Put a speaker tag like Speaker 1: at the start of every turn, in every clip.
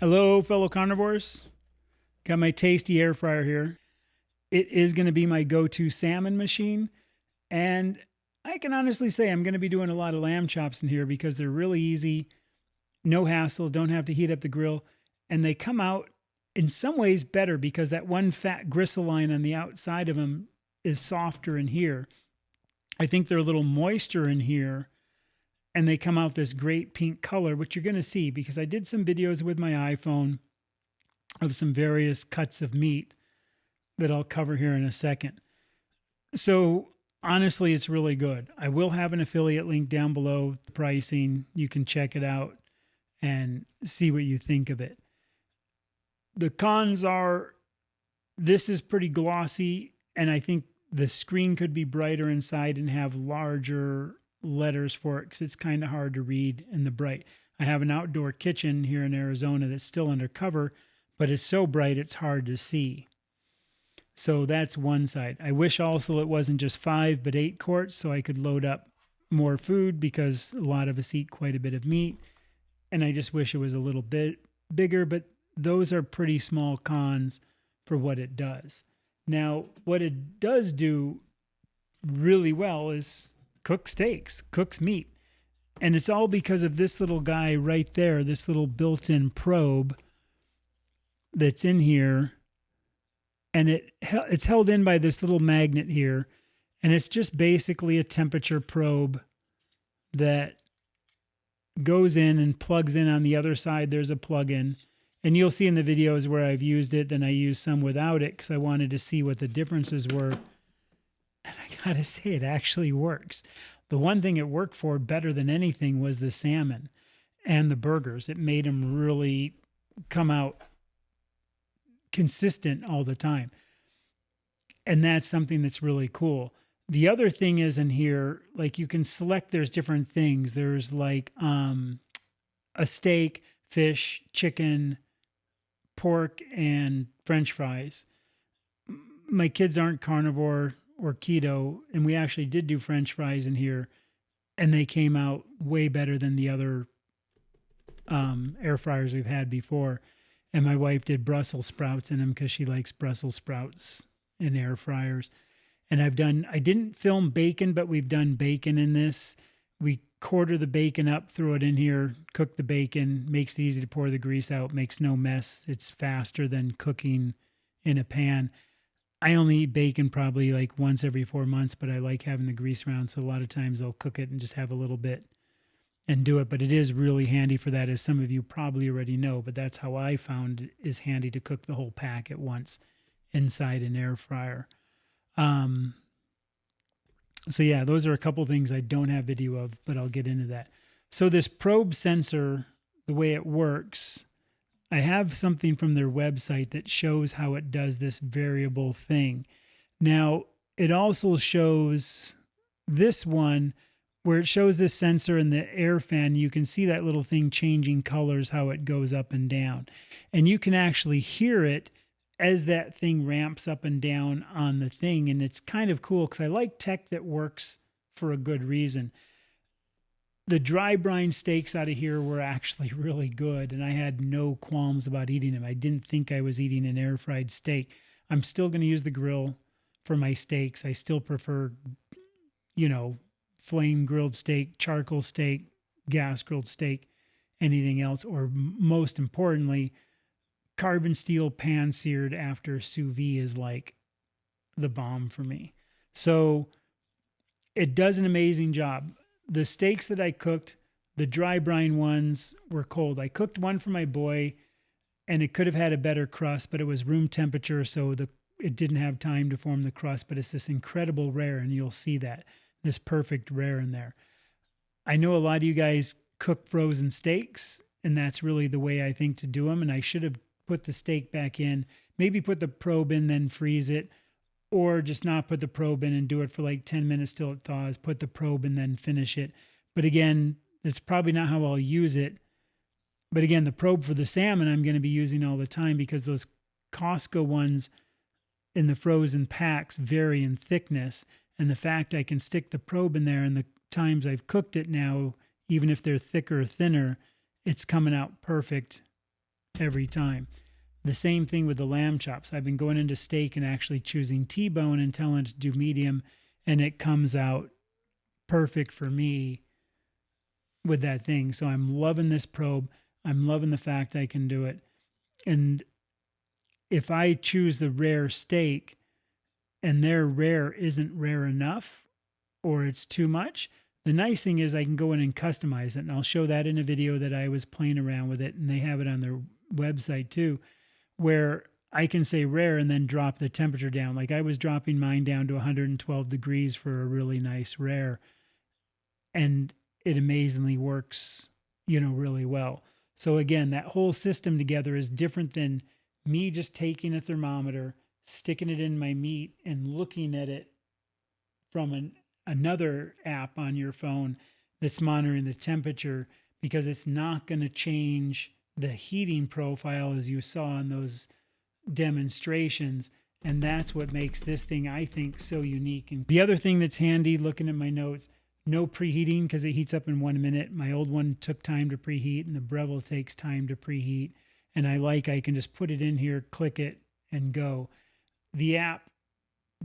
Speaker 1: Hello, fellow carnivores. Got my Tastee Air Fryer here. It is going to be my go-to salmon machine, and I can honestly say I'm going to be doing a lot of lamb chops in here because they're really easy, no hassle, don't have to heat up the grill, and they come out in some ways better because that one fat gristle line on the outside of them is softer in here. I think they're a little moister in here, and they come out this great pink color, which you're going to see because I did some videos with my iPhone of some various cuts of meat that I'll cover here in a second. So honestly, it's really good. I will have an affiliate link down below, the pricing. You can check it out and see what you think of it. The cons are this is pretty glossy, and I think the screen could be brighter inside and have larger letters for it because it's kind of hard to read in the bright. I have an outdoor kitchen here in Arizona that's still undercover, but it's so bright it's hard to see. So that's one side. I wish also it wasn't just 5 but 8 quarts so I could load up more food because a lot of us eat quite a bit of meat, and I just wish it was a little bit bigger, but those are pretty small cons for what it does. Now, what it does do really well is cook steaks, cooks meat. And it's all because of this little guy right there, this little built-in probe that's in here. And it's held in by this little magnet here. And it's just basically a temperature probe that goes in and plugs in on the other side. There's a plug-in. And you'll see in the videos where I've used it, then I used some without it because I wanted to see what the differences were. And I gotta say, it actually works. The one thing it worked for better than anything was the salmon and the burgers. It made them really come out consistent all the time. And that's something that's really cool. The other thing is in here, like you can select, there's different things. There's like a steak, fish, chicken, pork, and French fries. My kids aren't carnivore or keto, and we actually did do French fries in here, and they came out way better than the other air fryers we've had before. And my wife did Brussels sprouts in them because she likes Brussels sprouts in air fryers. And I didn't film bacon, but we've done bacon in this. We quarter the bacon up, throw it in here, cook the bacon, makes it easy to pour the grease out, makes no mess. It's faster than cooking in a pan. I only eat bacon probably like once every 4 months, but I like having the grease around. So a lot of times I'll cook it and just have a little bit and do it. But it is really handy for that, as some of you probably already know. But that's how I found it is handy to cook the whole pack at once inside an air fryer. So yeah, those are a couple things I don't have video of, but I'll get into that. So this probe sensor, the way it works, I have something from their website that shows how it does this variable thing. Now, it also shows this one where it shows this sensor in the air fan. You can see that little thing changing colors, how it goes up and down. And you can actually hear it as that thing ramps up and down on the thing. And it's kind of cool because I like tech that works for a good reason. The dry brine steaks out of here were actually really good, and I had no qualms about eating them. I didn't think I was eating an air fried steak. I'm still going to use the grill for my steaks. I still prefer, flame grilled steak, charcoal steak, gas grilled steak, anything else, or most importantly, carbon steel pan seared after sous vide is like the bomb for me. So it does an amazing job. The steaks that I cooked, the dry brine ones were cold. I cooked one for my boy, and it could have had a better crust, but it was room temperature, so it didn't have time to form the crust. But it's this incredible rare, and you'll see that, this perfect rare in there. I know a lot of you guys cook frozen steaks, and that's really the way I think to do them, and I should have put the steak back in, maybe put the probe in, then freeze it, or just not put the probe in and do it for like 10 minutes till it thaws, put the probe and then finish it. But again, it's probably not how I'll use it. But again, the probe for the salmon I'm going to be using all the time because those Costco ones in the frozen packs vary in thickness. And the fact I can stick the probe in there, and the times I've cooked it now, even if they're thicker or thinner, it's coming out perfect every time. The same thing with the lamb chops. I've been going into steak and actually choosing T-bone and telling it to do medium, and it comes out perfect for me with that thing. So I'm loving this probe. I'm loving the fact I can do it. And if I choose the rare steak and their rare isn't rare enough or it's too much, the nice thing is I can go in and customize it. And I'll show that in a video that I was playing around with it, and they have it on their website too, where I can say rare and then drop the temperature down. Like I was dropping mine down to 112 degrees for a really nice rare, and it amazingly works, really well. So again, that whole system together is different than me just taking a thermometer, sticking it in my meat and looking at it from another app on your phone that's monitoring the temperature, because it's not going to change the heating profile as you saw in those demonstrations. And that's what makes this thing, I think, so unique. And the other thing that's handy, looking at my notes, no preheating because it heats up in 1 minute. My old one took time to preheat, and the Breville takes time to preheat. And I can just put it in here, click it, and go. The app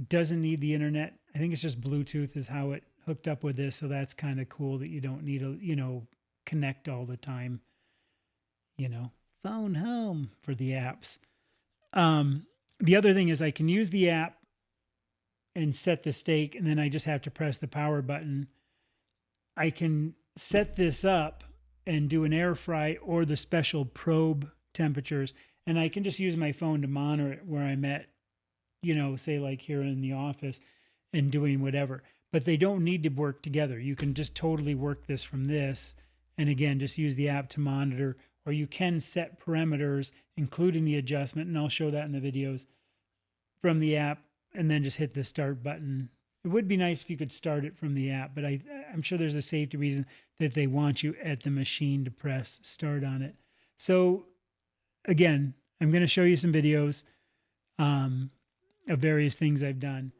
Speaker 1: doesn't need the internet. I think it's just Bluetooth is how it hooked up with this. So that's kind of cool that you don't need to, connect all the time, phone home for the apps. The other thing is I can use the app and set the steak, and then I just have to press the power button. I can set this up and do an air fry or the special probe temperatures, and I can just use my phone to monitor it where I'm at, say like here in the office and doing whatever. But they don't need to work together. You can just totally work this from this, and again, just use the app to monitor, or you can set parameters, including the adjustment, and I'll show that in the videos, from the app, and then just hit the start button. It would be nice if you could start it from the app, but I'm sure there's a safety reason that they want you at the machine to press start on it. So again, I'm going to show you some videos of various things I've done.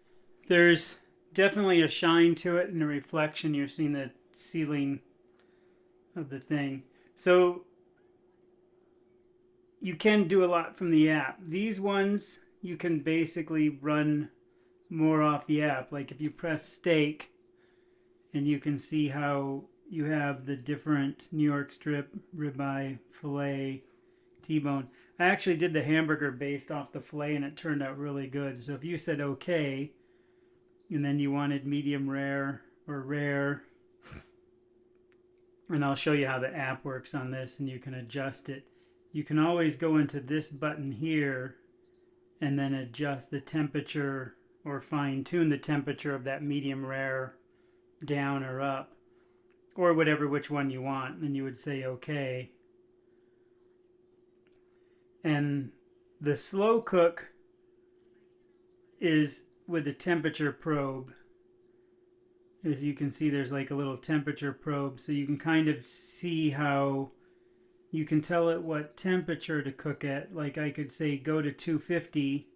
Speaker 1: There's definitely a shine to it and a reflection. You're seeing the ceiling of the thing. So you can do a lot from the app. These ones you can basically run more off the app. Like if you press steak, and you can see how you have the different New York strip, ribeye, filet, T-bone. I actually did the hamburger based off the filet, and it turned out really good. So if you said okay, and then you wanted medium rare or rare, and I'll show you how the app works on this, and you can adjust it. You can always go into this button here and then adjust the temperature or fine-tune the temperature of that medium rare down or up, or which one you want. Then you would say okay. And the slow cook is with the temperature probe. As you can see, there's like a little temperature probe, so you can kind of see how you can tell it what temperature to cook at. Like I could say go to 250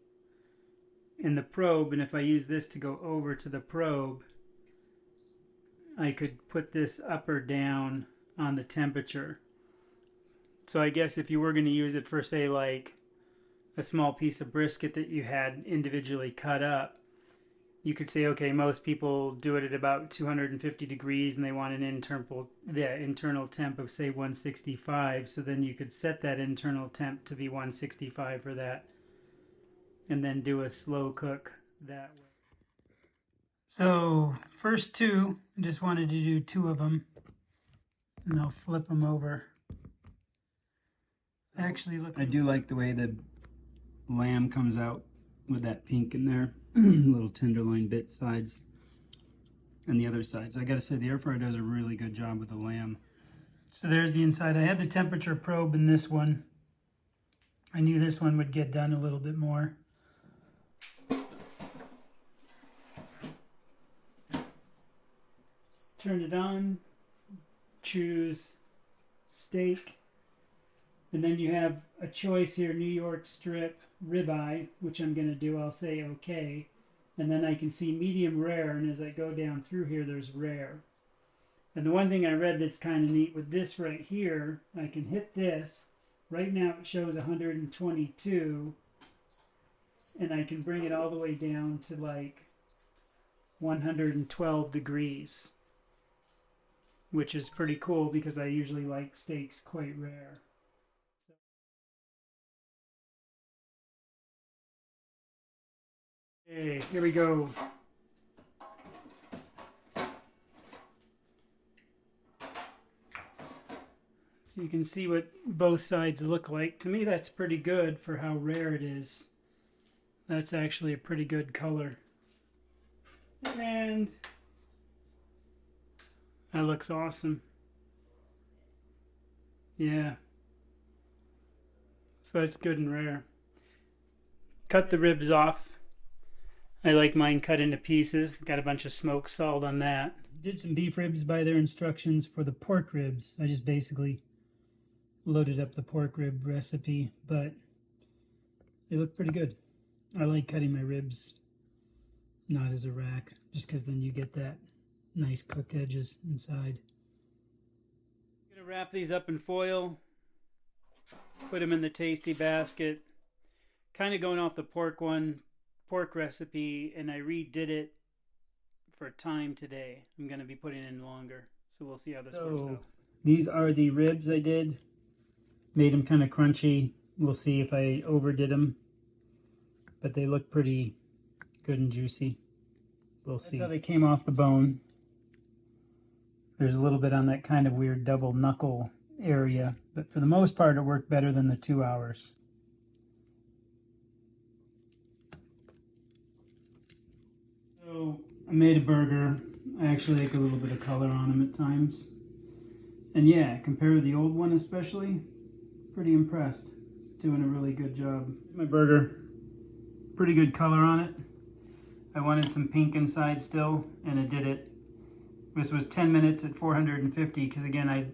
Speaker 1: in the probe, and if I use this to go over to the probe, I could put this up or down on the temperature. So I guess if you were going to use it for, say, like a small piece of brisket that you had individually cut up, you could say, okay, most people do it at about 250 degrees and they want an internal temp of, say, 165. So then you could set that internal temp to be 165 for that, and then do a slow cook that way. So first two, I just wanted to do 2 of them, and I'll flip them over. Actually, look. I do like the way the lamb comes out with that pink in there. Little tenderloin bit sides and the other sides. I gotta say, the air fryer does a really good job with the lamb. So there's the inside. I had the temperature probe in this one. I knew this one would get done a little bit more. Turn it on, choose steak, and then you have a choice here, New York strip, ribeye, which I'm going to do. I'll say okay, and then I can see medium rare, and as I go down through here, there's rare. And the one thing I read that's kind of neat with this right here, I can hit this, Right now it shows 122, and I can bring it all the way down to like 112 degrees, which is pretty cool because I usually like steaks quite rare. Okay, here we go. So you can see what both sides look like. To me, that's pretty good for how rare it is. That's actually a pretty good color. And that looks awesome. Yeah. So that's good and rare. Cut the ribs off. I like mine cut into pieces. Got a bunch of smoked salt on that. Did some beef ribs by their instructions for the pork ribs. I just basically loaded up the pork rib recipe, but they look pretty good. I like cutting my ribs not as a rack, just because then you get that nice cooked edges inside. I'm gonna wrap these up in foil, put them in the Tastee basket. Kind of going off the pork recipe, and I redid it for time today. I'm gonna be putting in longer, so we'll see how this works out. These are the ribs I did. Made them kind of crunchy. We'll see if I overdid them, but they look pretty good and juicy. We'll see. That's how they came off the bone. There's a little bit on that kind of weird double knuckle area, but for the most part it worked better than the 2 hours. So I made a burger. I actually like a little bit of color on them at times. And yeah, compared to the old one especially, pretty impressed. It's doing a really good job. My burger, pretty good color on it. I wanted some pink inside still, and it did it. This was 10 minutes at 450 because again, I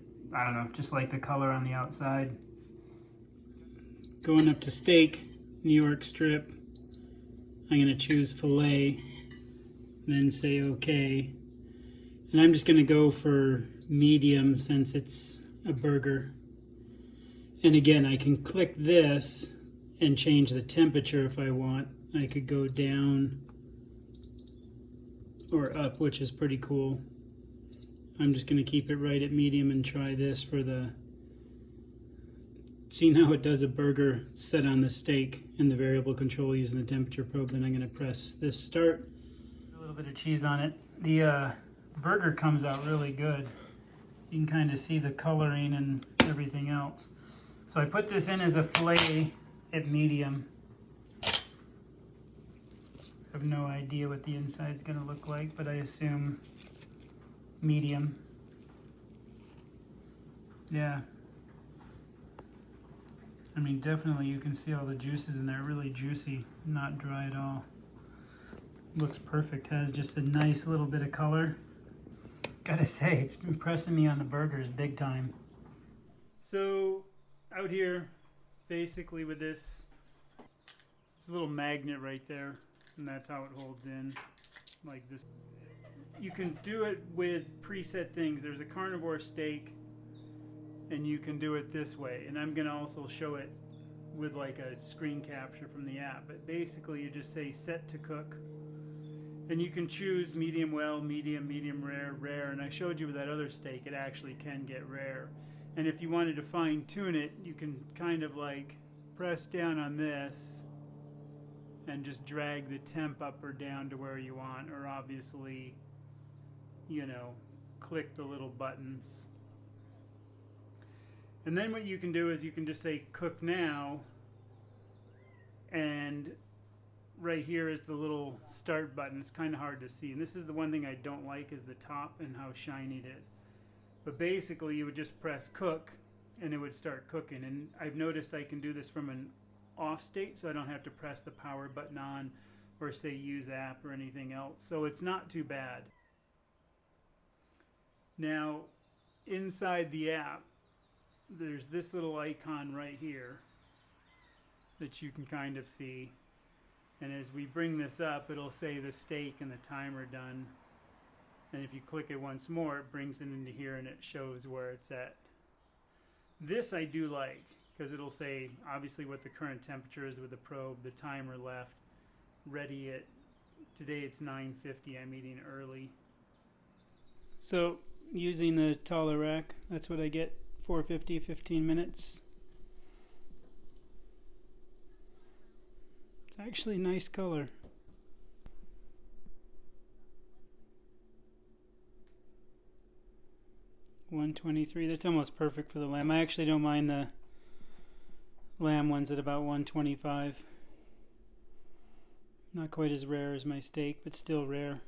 Speaker 1: don't know, just like the color on the outside. Going up to steak, New York strip. I'm gonna choose filet, then say okay. And I'm just gonna go for medium since it's a burger. And again, I can click this and change the temperature if I want. I could go down or up, which is pretty cool. I'm just going to keep it right at medium and try this for the... Seeing how it does a burger set on the steak and the variable control using the temperature probe, then I'm going to press this start. A little bit of cheese on it. The burger comes out really good. You can kind of see the coloring and everything else. So I put this in as a filet at medium. I have no idea what the inside's going to look like, but I assume medium. Yeah. I mean, definitely you can see all the juices in there, really juicy, not dry at all. Looks perfect, has just a nice little bit of color. Gotta say, it's impressing me on the burgers big time. So, out here, basically with this, it's a little magnet right there, and that's how it holds in, like this. You can do it with preset things. There's a carnivore steak, and you can do it this way. And I'm gonna also show it with like a screen capture from the app. But basically you just say set to cook. And you can choose medium well, medium, medium rare, rare. And I showed you with that other steak, it actually can get rare. And if you wanted to fine tune it, you can kind of like press down on this and just drag the temp up or down to where you want, or obviously, you know, click the little buttons. And then what you can do is you can just say cook now, and right here is the little start button. It's kind of hard to see, and this is the one thing I don't like, is the top and how shiny it is. But basically you would just press cook and it would start cooking. And I've noticed I can do this from an off state, so I don't have to press the power button on or say use app or anything else. So it's not too bad. Now inside the app, there's this little icon right here that you can kind of see. And as we bring this up, it'll say the steak and the timer done. And if you click it once more, it brings it into here and it shows where it's at. This I do like, because it'll say obviously what the current temperature is with the probe, the timer left, ready at, today it's 9:50, I'm eating early. So using the taller rack, that's what I get, 450, 15 minutes. It's actually nice color. $123, that's almost perfect for the lamb. I actually don't mind the lamb ones at about $125. Not quite as rare as my steak, but still rare.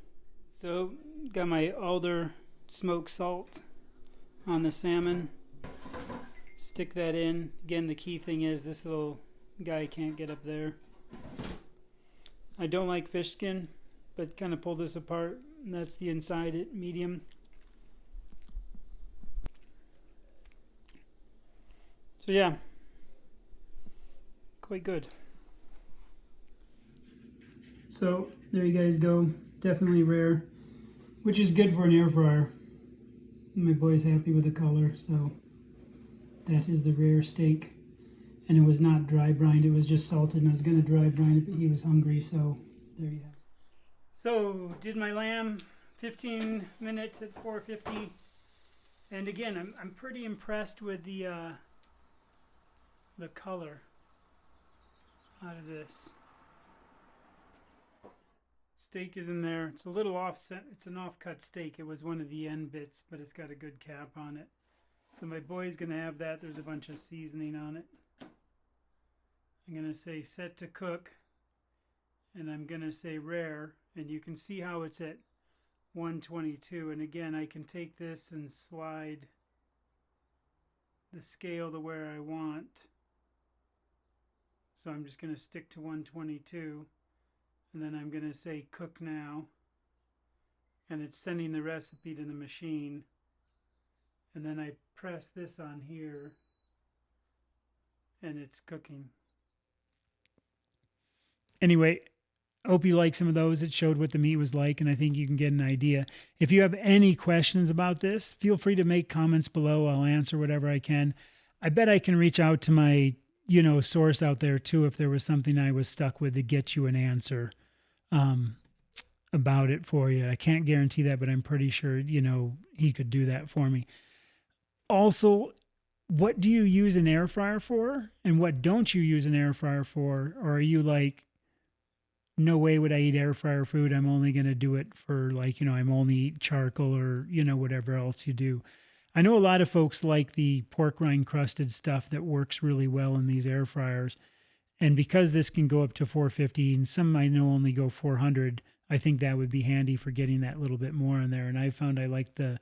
Speaker 1: So, got my alder smoked salt on the salmon. Stick that in. Again, the key thing is this little guy can't get up there. I don't like fish skin, but kind of pull this apart. That's the inside, it medium. So yeah, quite good. So there you guys go. Definitely rare, which is good for an air fryer. My boy's happy with the color, so that is the rare steak. And it was not dry brined, it was just salted, and I was going to dry brine it, but he was hungry, so there you have it. So did my lamb, 15 minutes at 450. And again, I'm pretty impressed with the color out of this. Steak is in there. It's a little offset. It's an off-cut steak. It was one of the end bits, but it's got a good cap on it. So my boy's going to have that. There's a bunch of seasoning on it. I'm going to say set to cook, and I'm going to say rare, and you can see how it's at 122. And again, I can take this and slide the scale to where I want. So I'm just going to stick to 122, and then I'm going to say cook now, and it's sending the recipe to the machine, and then I press this on here and it's cooking. Anyway, I hope you like some of those. It showed what the meat was like, and I think you can get an idea. If you have any questions about this, feel free to make comments below. I'll answer whatever I can. I bet I can reach out to my source out there too, if there was something I was stuck with, to get you an answer about it for you. I can't guarantee that, but I'm pretty sure, he could do that for me. Also, what do you use an air fryer for? And what don't you use an air fryer for? Or are you like, no way would I eat air fryer food. I'm only going to do it for I'm only eat charcoal or, whatever else you do. I know a lot of folks like the pork rind crusted stuff that works really well in these air fryers. And because this can go up to 450 and some I know only go 400, I think that would be handy for getting that little bit more in there. And I found I like the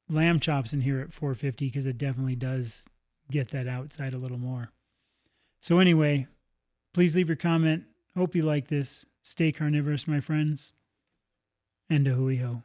Speaker 1: lamb chops in here at 450 because it definitely does get that outside a little more. So anyway, please leave your comment. Hope you like this. Stay carnivorous, my friends. And a hui ho.